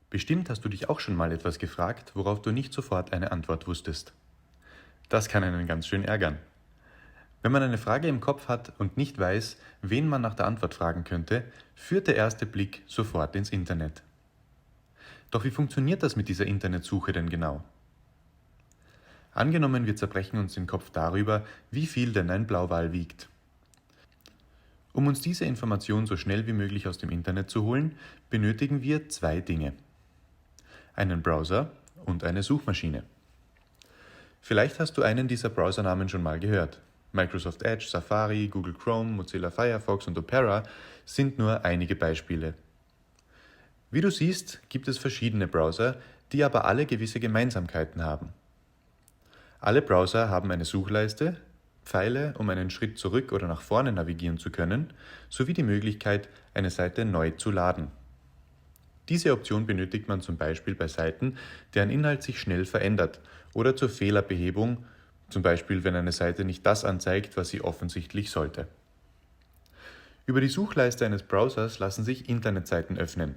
Bestimmt hast du dich auch schon mal etwas gefragt, worauf du nicht sofort eine Antwort wusstest. Das kann einen ganz schön ärgern. Wenn man eine Frage im Kopf hat und nicht weiß, wen man nach der Antwort fragen könnte, führt der erste Blick sofort ins Internet. Doch wie funktioniert das mit dieser Internetsuche denn genau? Angenommen, wir zerbrechen uns den Kopf darüber, wie viel denn ein Blauwal wiegt. Um uns diese Information so schnell wie möglich aus dem Internet zu holen, benötigen wir zwei Dinge: einen Browser und eine Suchmaschine. Vielleicht hast du einen dieser Browsernamen schon mal gehört. Microsoft Edge, Safari, Google Chrome, Mozilla Firefox und Opera sind nur einige Beispiele. Wie du siehst, gibt es verschiedene Browser, die aber alle gewisse Gemeinsamkeiten haben. Alle Browser haben eine Suchleiste, Pfeile, um einen Schritt zurück oder nach vorne navigieren zu können, sowie die Möglichkeit, eine Seite neu zu laden. Diese Option benötigt man zum Beispiel bei Seiten, deren Inhalt sich schnell verändert, oder zur Fehlerbehebung, zum Beispiel wenn eine Seite nicht das anzeigt, was sie offensichtlich sollte. Über die Suchleiste eines Browsers lassen sich Internetseiten öffnen.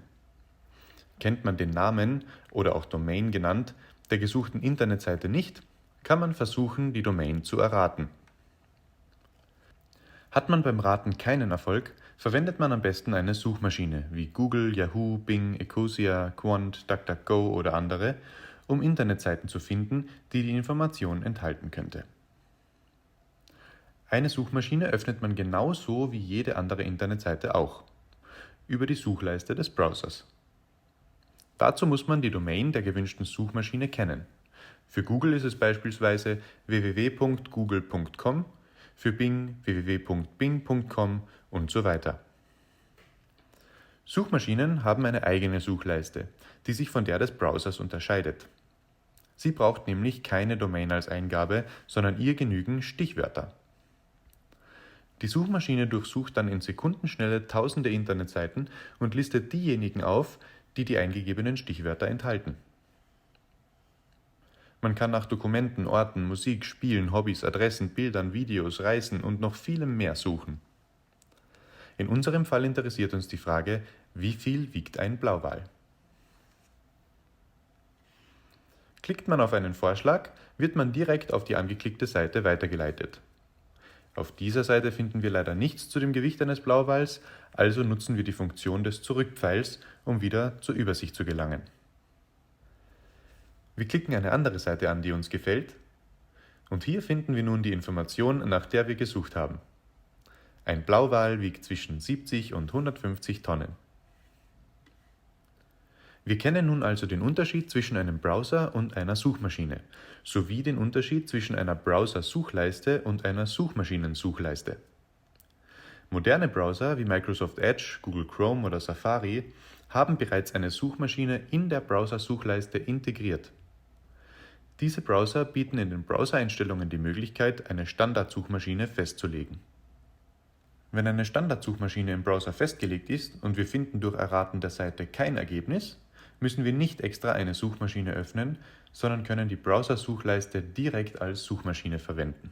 Kennt man den Namen oder auch Domain genannt der gesuchten Internetseite nicht, kann man versuchen, die Domain zu erraten. Hat man beim Raten keinen Erfolg, verwendet man am besten eine Suchmaschine wie Google, Yahoo, Bing, Ecosia, Quant, DuckDuckGo oder andere, um Internetseiten zu finden, die die Information enthalten könnte. Eine Suchmaschine öffnet man genauso wie jede andere Internetseite auch, über die Suchleiste des Browsers. Dazu muss man die Domain der gewünschten Suchmaschine kennen. Für Google ist es beispielsweise www.google.com, für Bing www.bing.com und so weiter. Suchmaschinen haben eine eigene Suchleiste, die sich von der des Browsers unterscheidet. Sie braucht nämlich keine Domain als Eingabe, sondern ihr genügen Stichwörter. Die Suchmaschine durchsucht dann in Sekundenschnelle tausende Internetseiten und listet diejenigen auf, die die eingegebenen Stichwörter enthalten. Man kann nach Dokumenten, Orten, Musik, Spielen, Hobbys, Adressen, Bildern, Videos, Reisen und noch vielem mehr suchen. In unserem Fall interessiert uns die Frage: Wie viel wiegt ein Blauwal? Klickt man auf einen Vorschlag, wird man direkt auf die angeklickte Seite weitergeleitet. Auf dieser Seite finden wir leider nichts zu dem Gewicht eines Blauwals, also nutzen wir die Funktion des Zurückpfeils, um wieder zur Übersicht zu gelangen. Wir klicken eine andere Seite an, die uns gefällt, und hier finden wir nun die Information, nach der wir gesucht haben. Ein Blauwal wiegt zwischen 70 und 150 Tonnen. Wir kennen nun also den Unterschied zwischen einem Browser und einer Suchmaschine, sowie den Unterschied zwischen einer Browser-Suchleiste und einer Suchmaschinensuchleiste. Moderne Browser wie Microsoft Edge, Google Chrome oder Safari haben bereits eine Suchmaschine in der Browser-Suchleiste integriert. Diese Browser bieten in den Browser-Einstellungen die Möglichkeit, eine Standardsuchmaschine festzulegen. Wenn eine Standardsuchmaschine im Browser festgelegt ist und wir finden durch Erraten der Seite kein Ergebnis, müssen wir nicht extra eine Suchmaschine öffnen, sondern können die Browser-Suchleiste direkt als Suchmaschine verwenden.